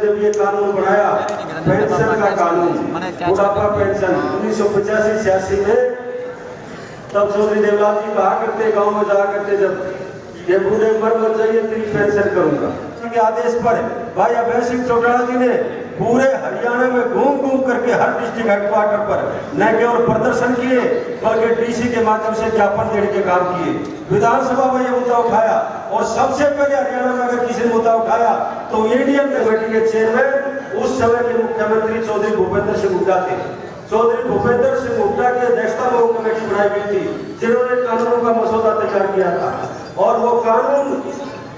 जब ये कानून बनाया पेंशन का कानून, बुढ़ापा पेंशन 1985-86 में, तब चौधरी देवलाल जी कहा करते, गांव में जाया करते, जब ये बूढ़े मर जाइए तेरी पेंशन करूंगा के आदेश पर भाई अभय सिंह चौटाला जी ने पूरे हरियाणा में घूम घूम करके हर डिस्ट्रिक्ट हेडक्वार्टर पर न केवल प्रदर्शन किए बल्कि डीसी के माध्यम से ज्ञापन देने के काम किए। विधानसभा में यह मुद्दा उठाया और सबसे पहले हरियाणा में अगर किसी ने मुद्दा उठाया तो इंडियन कमेटी के चेयरमैन उस समय के मुख्यमंत्री चौधरी भूपेंद्र सिंह हुड्डा थे। चौधरी भूपेंद्र सिंह हुड्डा की अध्यक्षता में वो कमेटी बनाई गई थी जिन्होंने कानूनों का मसौदा तैयार किया था। और वो कानून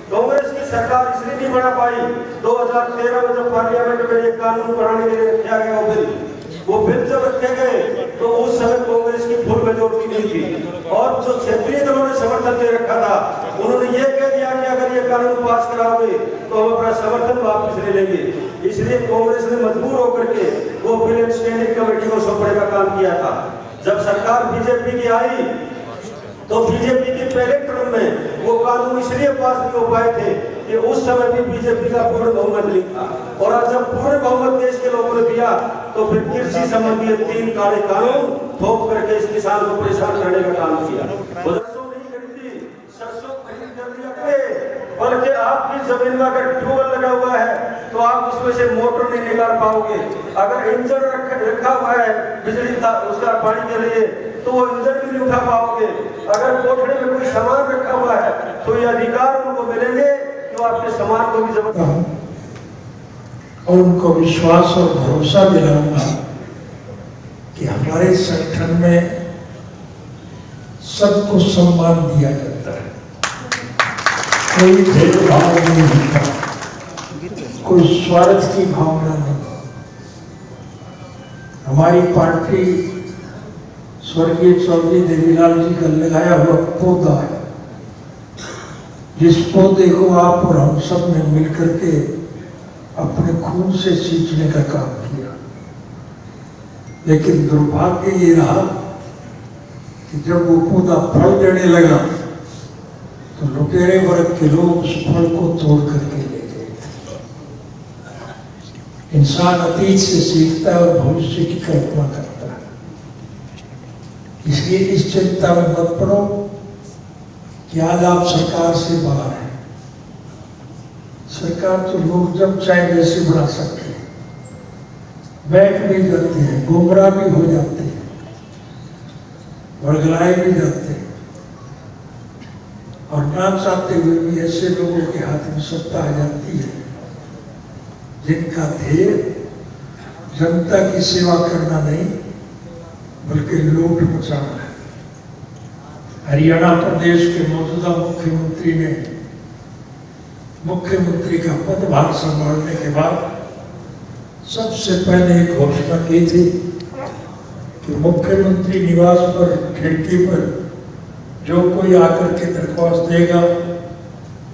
कांग्रेस की सरकार इसलिए नहीं बना पाई, 2013 में जब पार्लियामेंट में एक कानून बनाने के लिए रखा गया वो बिल जब रखे गए तो उस समय कांग्रेस की फुल मेजोरिटी नहीं थी और जो क्षेत्रीय दलों ने समर्थन दे रखा था उन्होंने ये कह दिया कि अगर ये कानून पास कराओगे तो हम अपना समर्थन वापस ले लेंगे। इसलिए कांग्रेस ने मजबूर होकर के वो बिल स्टैंडिंग कमेटी को सौंपने का काम किया था। जब सरकार बीजेपी की आई तो बीजेपी के पहले टर्म में वो कानून इसलिए पास नहीं हो पाए थे कि उस समय भी बीजेपी का पूर्ण बहुमत नहीं था। और आज जब पूर्ण बहुमत देश के लोगों ने दिया तो फिर कृषि संबंधी 3 काले कानून थोप करके इस किसान को परेशान करने का काम किया। सरसों नहीं खरीदी, सरसों खरीद कर दिया, बल्कि आपकी जमीन में अगर ट्यूबवेल लगा हुआ है तो आप उसमें से मोटर नहीं निकाल पाओगे। अगर इंजन रखा हुआ है बिजली उसका पानी के लिए तो वो इंजन भी नहीं उठा पाओगे। अगर कोठड़ी में कोई सामान रखा हुआ है तो ये अधिकार उनको मिलेंगे कि वो आपके सामान को भी जब्त और उनको विश्वास और भरोसा दिलाऊंगा कि हमारे संगठन में सबको सम्मान दिया जाता है, कोई भेदभाव नहीं होता, कोई स्वार्थ की भावना नहीं। हमारी पार्टी स्वर्गीय चौधरी देवीलाल जी का लगाया हुआ पौधा है, जिस पौधे को आप और हम सब ने मिलकर के अपने खून से सींचने का काम किया। लेकिन दुर्भाग्य ये रहा कि जब वो पौधा फल देने लगा तो लुटेरे वर्ग के लोग उस फल को तोड़ करके ले गए। इंसान अतीत से सीखता है और भविष्य की कल्पना करता है। इसलिए इस चिंता में मत पड़ो कि आज आप सरकार से बाहर हैं। सरकार तो लोग जब चाहे वैसे बना सकते हैं, बैठ भी जाते हैं, गुमराह भी हो जाते हैं, बड़गलाए भी जाते हैं और ना चाहते हुए भी ऐसे लोगों के हाथ में सत्ता आ जाती है जिनका ध्येय जनता की सेवा करना नहीं बल्कि लूट मचाना है। हरियाणा प्रदेश के मौजूदा मुख्यमंत्री ने मुख्यमंत्री का पदभार संभालने के बाद सबसे पहले एक घोषणा की थी कि मुख्यमंत्री निवास पर खिड़की पर जो कोई आकर के दरख्वास्त देगा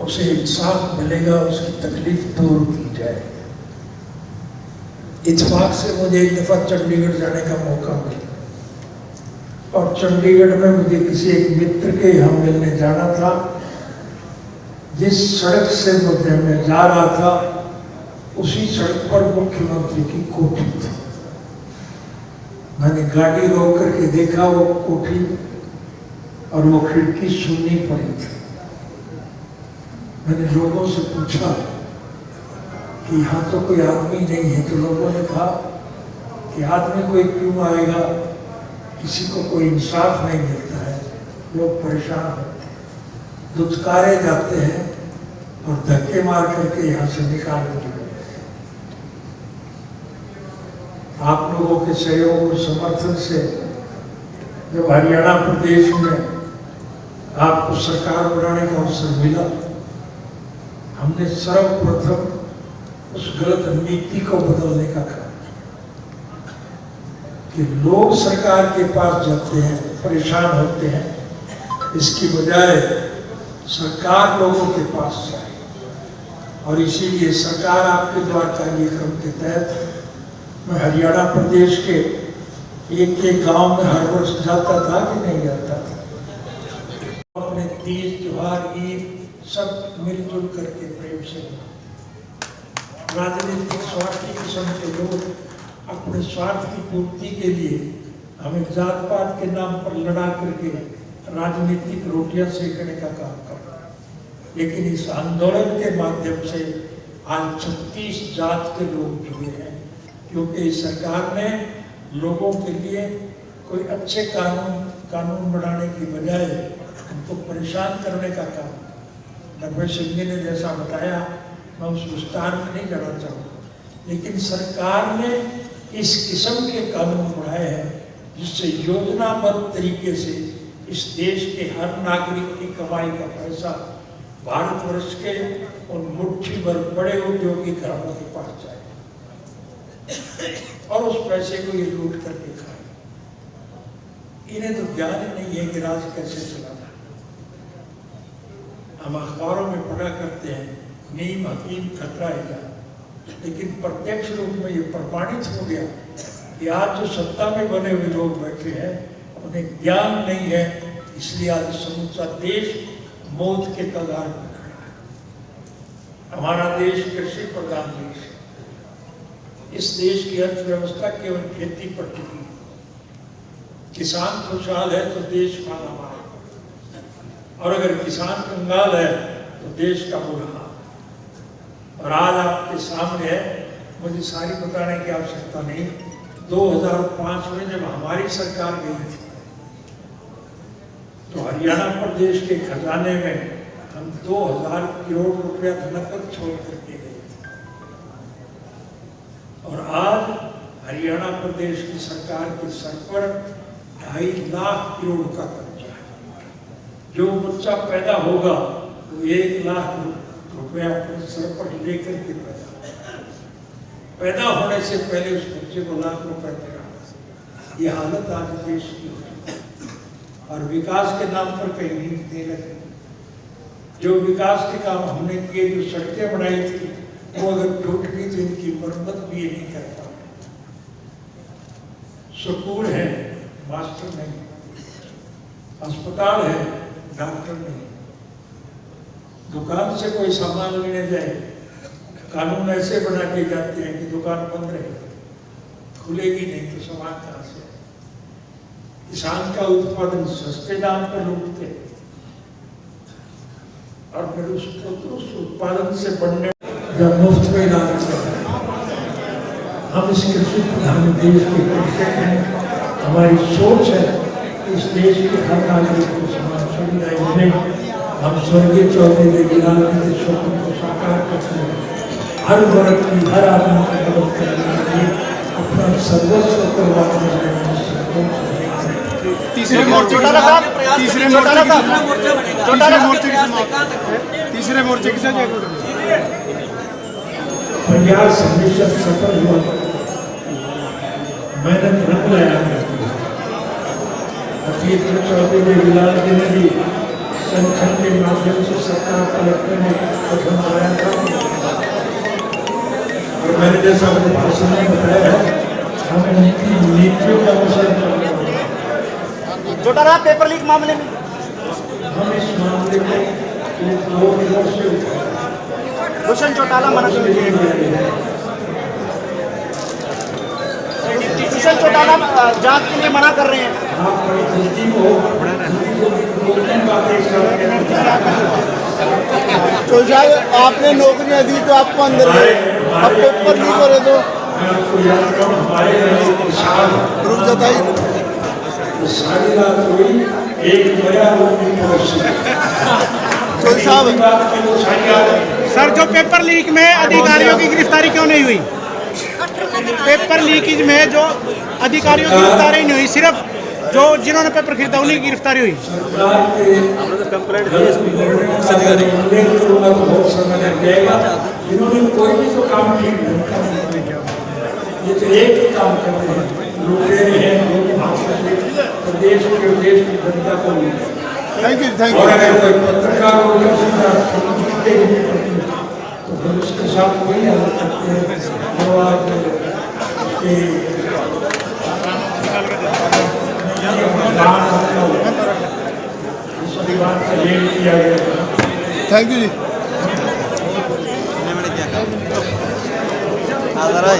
उसे इंसाफ मिलेगा, उसकी तकलीफ दूर की जाए। इत्तेफाक से मुझे एक दफा चंडीगढ़ जाने का मौका मिला और चंडीगढ़ में मुझे किसी एक मित्र के यहाँ मिलने जाना था। जिस सड़क से मैं जा रहा था उसी सड़क पर मुख्यमंत्री की कोठी थी। मैंने गाड़ी रोक करके देखा वो कोठी और वो खिड़की सुननी पड़ी थी। मैंने लोगों से पूछा कि यहाँ तो कोई आदमी नहीं है, तो लोगों ने कहा कि आदमी कोई क्यों आएगा, किसी को कोई इंसाफ नहीं मिलता है, लोग परेशान होते हैं, दुत्कारे जाते हैं और धक्के मार करके यहाँ से निकाल देते हैं। आप लोगों के सहयोग और समर्थन से जब हरियाणा प्रदेश में आपको सरकार बनाने का अवसर मिला, हमने सर्वप्रथम उस गलत नीति को बदलने का काम किया कि लोग सरकार के पास जाते हैं, परेशान होते हैं, इसकी बजाय सरकार लोगों के पास जाए। और इसीलिए सरकार आपके द्वारा कार्यक्रम के तहत मैं हरियाणा प्रदेश के एक गांव में हर वर्ष जाता था कि नहीं जाता था। अपने तीज त्योहार ईद सब मिलजुल करके प्रेम से राजनीतिक स्वार्थी किस्म के लोग अपने स्वार्थ की पूर्ति के लिए हमें जात पात के नाम पर लड़ा करके राजनीतिक रोटियां सेकने का काम कर रहा है। लेकिन इस आंदोलन के माध्यम से आज 36 जात के लोग जुड़े हैं, क्योंकि इस सरकार ने लोगों के लिए कोई अच्छे कानून बनाने की बजाय उनको परेशान करने का काम। नब्बे सिंह जी ने जैसा बताया, मैं उस विस्तार में नहीं जाना चाहूँगा, लेकिन सरकार ने इस किस्म के कानून बनाए हैं जिससे योजनाबद्ध तरीके से इस देश के हर नागरिक की कमाई का पैसा भारतवर्ष के उन मुट्ठी भर बड़े उद्योगी घरानों के पास जाए और उस पैसे को ये लूट करके खाए। इन्हें तो ज्ञान ही नहीं है कि राज कैसे चलाना। हम अखबारों में पढ़ा करते हैं नीम हकीम खतरा है, लेकिन प्रत्यक्ष रूप में ये प्रमाणित हो गया कि आज जो सत्ता में बने हुए लोग बैठे हैं उन्हें ज्ञान नहीं है, इसलिए आज समूचा देश मौत के कगार पर खड़ा है। हमारा देश कृषि प्रधान देश है। इस देश की अर्थव्यवस्था केवल खेती पर टिकी है। किसान खुशहाल है तो देश मालामाल, और अगर किसान कंगाल है तो देश का बुरा हाल। और आज आपके सामने है, मुझे सारी बताने की आवश्यकता नहीं। 2005 में जब हमारी सरकार गई थी तो हरियाणा प्रदेश के खजाने में हम 2000 करोड़ रुपया नकद छोड़ करके गए थे, और आज हरियाणा प्रदेश की सरकार के सर पर 2.5 लाख करोड़ का कर्जा है। जो बच्चा पैदा होगा वो 1 लाख रुपया अपने सर पर लेकर के पैदा होने से पहले उस बच्चे को लाख रुपए देना। ये हालत आज देश की हो चुकी है, और विकास के नाम पर कहीं नहीं दे लगे। जो विकास के काम हमने किए, जो सड़कें बनाई थी, वो अगर टूट गई तो इनकी मरम्मत भी ये नहीं कर पाए। स्कूल है, मास्टर नहीं, अस्पताल है, डॉक्टर नहीं। दुकान से कोई सामान लेने जाए, कानून ऐसे बना के जाते हैं कि दुकान बंद रहे, खुलेगी नहीं तो सामान कहां से। किसान का उत्पादन सस्ते दाम पर लूटते और फिर उसको तो उस उत्पादन से बढ़ने जब मुफ्त में इलाज चल। हम इस कृषि प्रधान देश के कृषक हैं। हमारी सोच है इस देश के हर नागरिक को समान सुविधाएं मिले। हम स्वर्गीय चौधरी देवीलाल के स्वप्न को साकार करते हैं। हर वर्ग की, हर आदमी की मदद करने के लिए अपना सर्वस्व करवाने में तीसरे मोर्चे की प्रयास हमेशा सफल हुआ, मेहनत रंग लाया। अतीत में चौधरी देवीलाल जी ने भी संगठन के माध्यम से सरकार पलटने में कदम बढ़ाया था, और मैंने जैसा अपने भाषण में बताया है, हमें उनकी नीतियों का अनुसरण करना होगा। चौटाला पेपर लीक मामले में हम इस मामले को 2 दिनों से भूषण चौटाला मना कर दिए। भूषण चौटाला जांच के लिए मना कर रहे हैं। आप परिस्थिति को तो शायद आपने नौकरियां दी तो आपको अंदर गए, अब पेपर लीक हो रहे तो रुक जताई। सारी बात हुई एक बड़ा चौधरी साहब, सर, जो पेपर लीक में अधिकारियों की गिरफ्तारी क्यों नहीं हुई? पेपर लीकेज में जो अधिकारियों की गिरफ्तारी नहीं हुई, सिर्फ जो जिन्होंने पेपर खरीदा उन्हीं की गिरफ्तारी हुई। जिन्होंने कोई भी तो काम ठीक नहीं, ये तो एक ही काम कर रहे हैं, लुटेरे हैं, प्रदेश के देश की जनता को। Thank you. और अगर कोई पत्रकार को तो फिर उसके साथ कोई हालत करते हैं। थैंक यू जी। हाँ